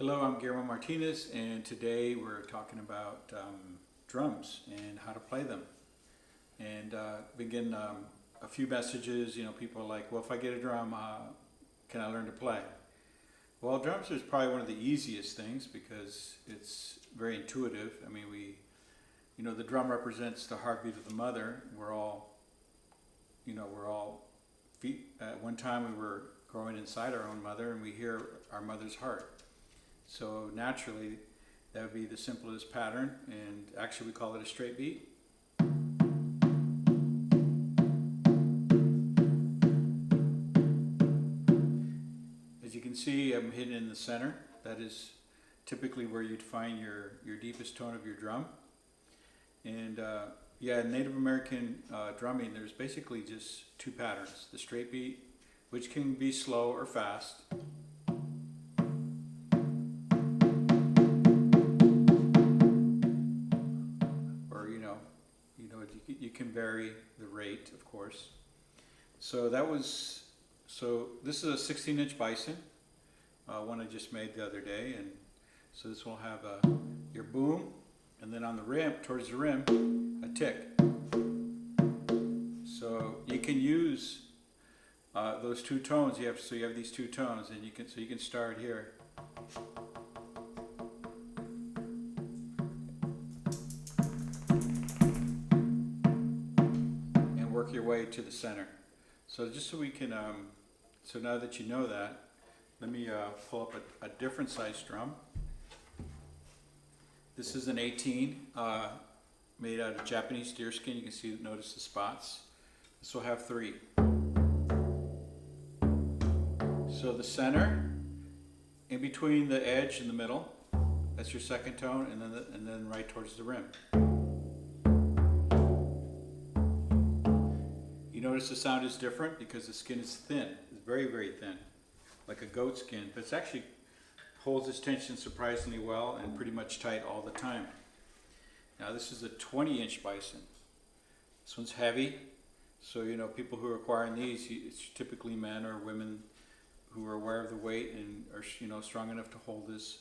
Hello, I'm Guillermo Martinez, and today we're talking about drums and how to play them. And begin a few messages. People are like, well, if I get a drum, can I learn to play? Well, drums is probably one of the easiest things because it's very intuitive. I mean, the drum represents the heartbeat of the mother. We're all at one time we were growing inside our own mother, and we hear our mother's heart. So naturally, that would be the simplest pattern, and actually we call it a straight beat. As you can see, I'm hitting in the center. That is typically where you'd find your deepest tone of your drum. And in Native American drumming, there's basically just two patterns. The straight beat, which can be slow or fast. You can vary the rate, of course. So this is a 16-inch bison, one I just made the other day, and so this will have your boom, and then on the rim, towards the rim, a tick. So you can use those two tones. You have these two tones, and you can start here. Work your way to the center. So just so we can, so now that you know that, let me pull up a different size drum. This is an 18, made out of Japanese deerskin. You can notice the spots. This will have 3. So the center, in between the edge and the middle, that's your second tone, and then right towards the rim. Notice the sound is different because the skin is thin. It's very, very thin, like a goat skin, but it actually holds its tension surprisingly well and pretty much tight all the time. Now this is a 20-inch bison. This one's heavy, so people who are acquiring these, it's typically men or women who are aware of the weight and are strong enough to hold this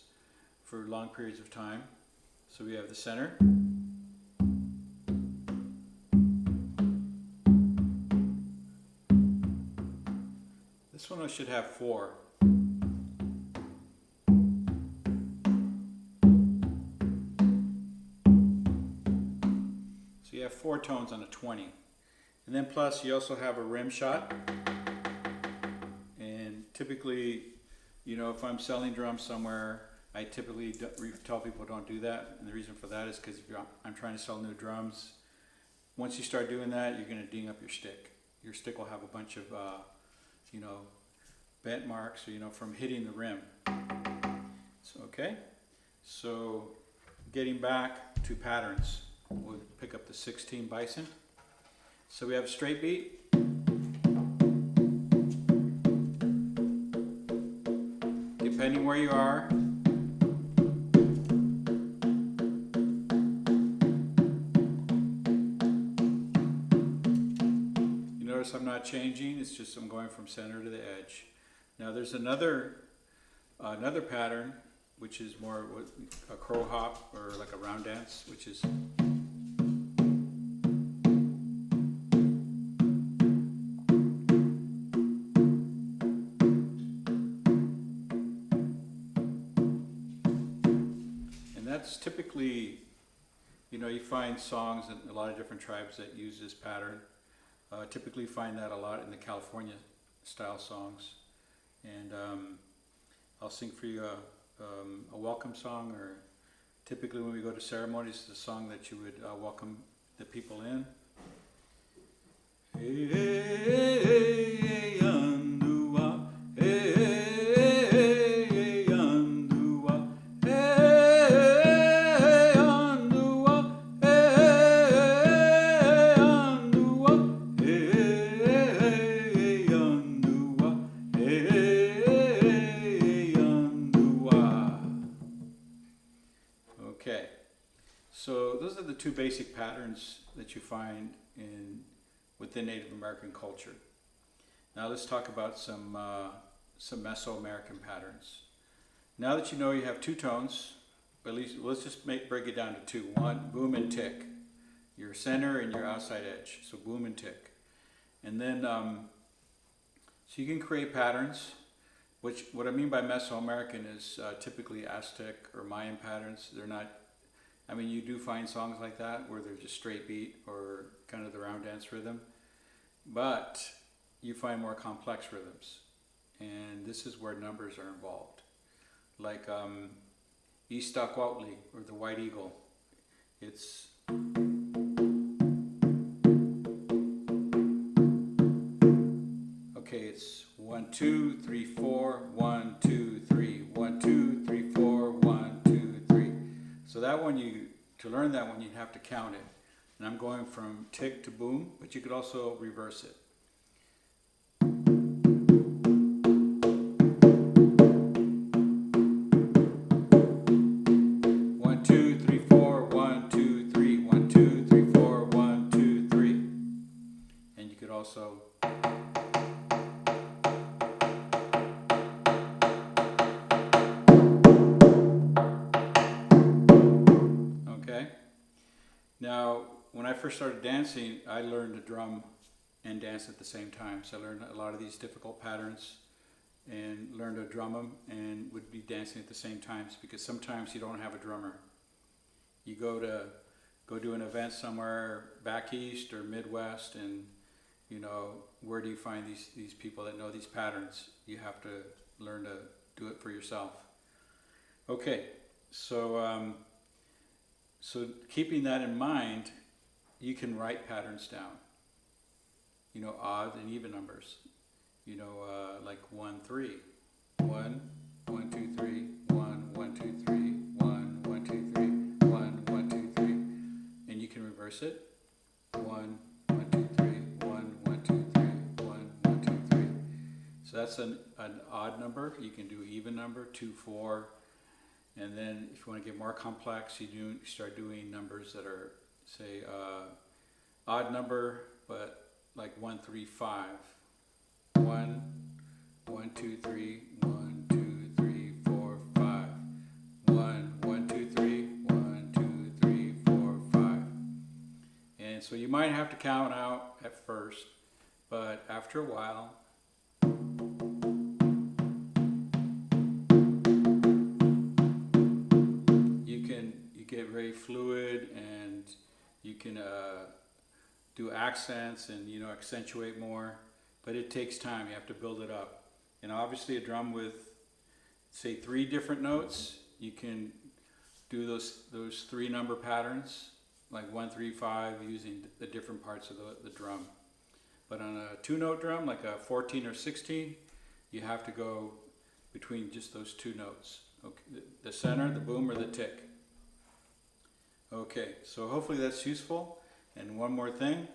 for long periods of time. So we have the center. This one should have 4. So you have 4 tones on a 20. And then plus you also have a rim shot. And typically, if I'm selling drums somewhere, I typically tell people don't do that. And the reason for that is because I'm trying to sell new drums. Once you start doing that, you're going to ding up your stick. Your stick will have a bunch of bent marks, from hitting the rim. So getting back to patterns, we'll pick up the 16 bison. So we have a straight beat. Depending where you are, I'm not changing, it's just I'm going from center to the edge. Now there's another pattern, which is more a crow hop or like a round dance, which is and that's typically, you find songs in a lot of different tribes that use this pattern. Typically find that a lot in the California style songs, and I'll sing for you a welcome song, or typically when we go to ceremonies, it's a song that you would welcome the people in. Hey, hey, hey, hey, andua, hey, hey, hey, andua, hey, andua, hey, andua. Okay, so those are the 2 basic patterns that you find within Native American culture. Now let's talk about some Mesoamerican patterns. Now that you know you have two tones, at least let's just break it down to two. One, boom and tick. Your center and your outside edge. So boom and tick. And then, so you can create patterns, which what I mean by Mesoamerican is typically Aztec or Mayan patterns. They're not, I mean, you do find songs like that where they're just straight beat or kind of the round dance rhythm, but you find more complex rhythms. And this is where numbers are involved. Like Istacuautli or the White Eagle. It's okay, it's 1, 2, 3, 4, 1, 2, 3, 1, 2, 3, 4, 1, 2, 3. So that one, to learn that one, you'd have to count it. And I'm going from tick to boom, but you could also reverse it. 1, 2, 3, 4, 1, 2, 3, 1, 2, 3, 4, 1, 2, 3. And you could also Now, when I first started dancing, I learned to drum and dance at the same time. So I learned a lot of these difficult patterns and learned to drum them and would be dancing at the same times, because sometimes you don't have a drummer. You go do an event somewhere back east or Midwest, and you know, where do you find these people that know these patterns? You have to learn to do it for yourself. Okay, so so keeping that in mind, you can write patterns down. You know, odd and even numbers. You know, like 1, 3. 1, 1, 2, 3, 1, 1, 2, 3, 1, 1, 2, 3, 1, 1, 2, 3. And you can reverse it. 1, 1, 2, 3, 1, 1, 2, 3, 1, 1, 2, 3. So that's an odd number. You can do even number, 2, 4. And then if you want to get more complex, you start doing numbers that are, say, odd number, but like 1, 3, 5. 1, 1, 2, 3, 1, 2, 3, 4, 5. 1, 1, 2, 3, 1, 2, 3, 4, 5. And so you might have to count out at first, but after a while, get very fluid, and you can do accents and, you know, accentuate more, but it takes time. You have to build it up. And obviously a drum with, say, 3 different notes, you can do those 3 number patterns, like 1, 3, 5, using the different parts of the drum. But on a 2-note drum, like a 14 or 16, you have to go between just those 2 notes. Okay, the center, the boom, or the tick. Okay, so hopefully that's useful. And one more thing,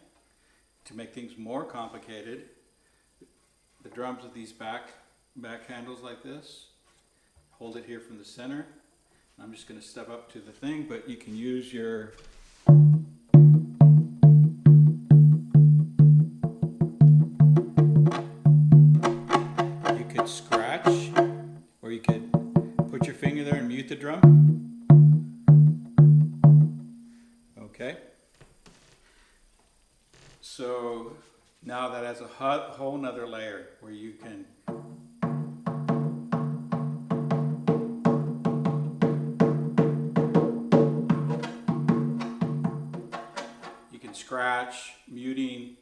to make things more complicated, the drums with these back handles like this, hold it here from the center. I'm just going to step up to the thing, but you can use your you could scratch, or you could put your finger there and mute the drum. Okay, so now that has a whole nother layer where you can scratch, muting,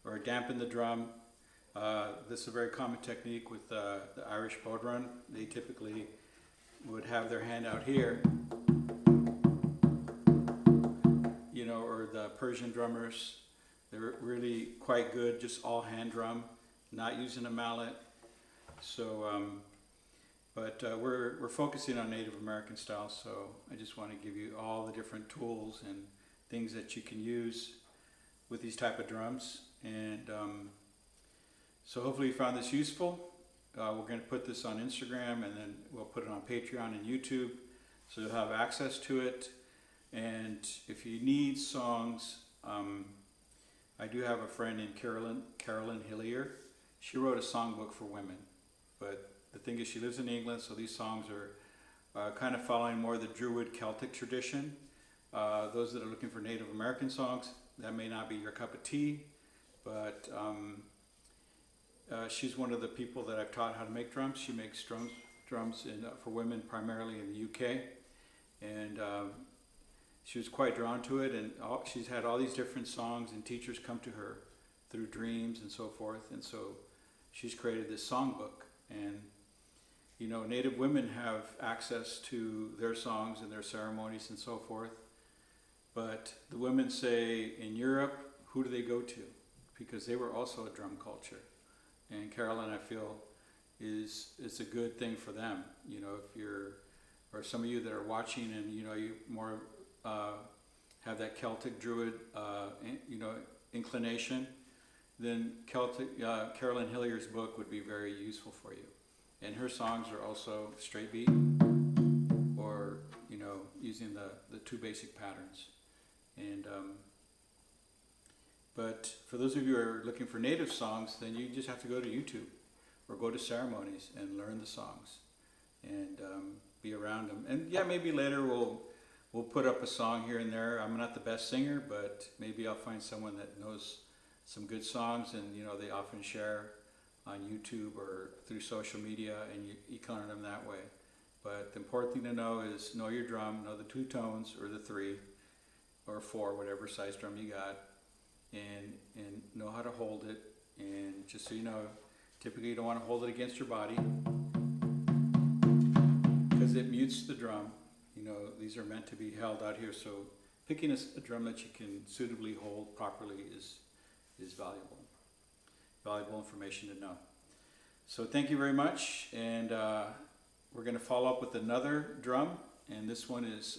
or dampen the drum. This is a very common technique with the Irish bodhrán. They typically would have their hand out here, you know, or the Persian drummers. They're really quite good, just all hand drum, not using a mallet. So, but we're focusing on Native American style, so I just want to give you all the different tools and things that you can use with these type of drums. And so hopefully you found this useful. We're going to put this on Instagram, and then we'll put it on Patreon and YouTube, so you'll have access to it. And if you need songs, I do have a friend named Carolyn Hillier. She wrote a songbook for women, but the thing is she lives in England, so these songs are kind of following more the Druid Celtic tradition. Those that are looking for Native American songs, that may not be your cup of tea, but she's one of the people that I've taught how to make drums. She makes drums for women primarily in the UK, and she was quite drawn to it, and she's had all these different songs and teachers come to her through dreams and so forth, and so she's created this songbook. And you know, Native women have access to their songs and their ceremonies and so forth, but the women say in Europe, who do they go to? Because they were also a drum culture, and Carolyn, I feel, it's a good thing for them. You know, if you're, or some of you that are watching and you know, you more have that Celtic Druid, you know, inclination, then Carolyn Hillier's book would be very useful for you. And her songs are also straight beat, or you know, using the two basic patterns. And but for those of you who are looking for native songs, then you just have to go to YouTube or go to ceremonies and learn the songs and be around them. And yeah, maybe later we'll put up a song here and there. I'm not the best singer, but maybe I'll find someone that knows some good songs, and you know, they often share on YouTube or through social media, and you can learn them that way. But the important thing to know is know your drum, know the 2 tones or the 3 or 4, whatever size drum you got, and know how to hold it. And just so you know, typically you don't want to hold it against your body because it mutes the drum. You know, these are meant to be held out here, so picking a drum that you can suitably hold properly is valuable. Valuable information to know. So thank you very much, and we're going to follow up with another drum, and this one is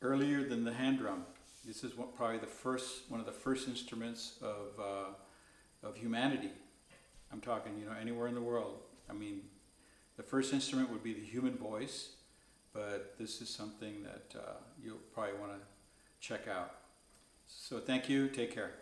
earlier than the hand drum. This is probably one of the first instruments of humanity. I'm talking, you know, anywhere in the world. I mean, the first instrument would be the human voice, but this is something that you'll probably want to check out. So thank you. Take care.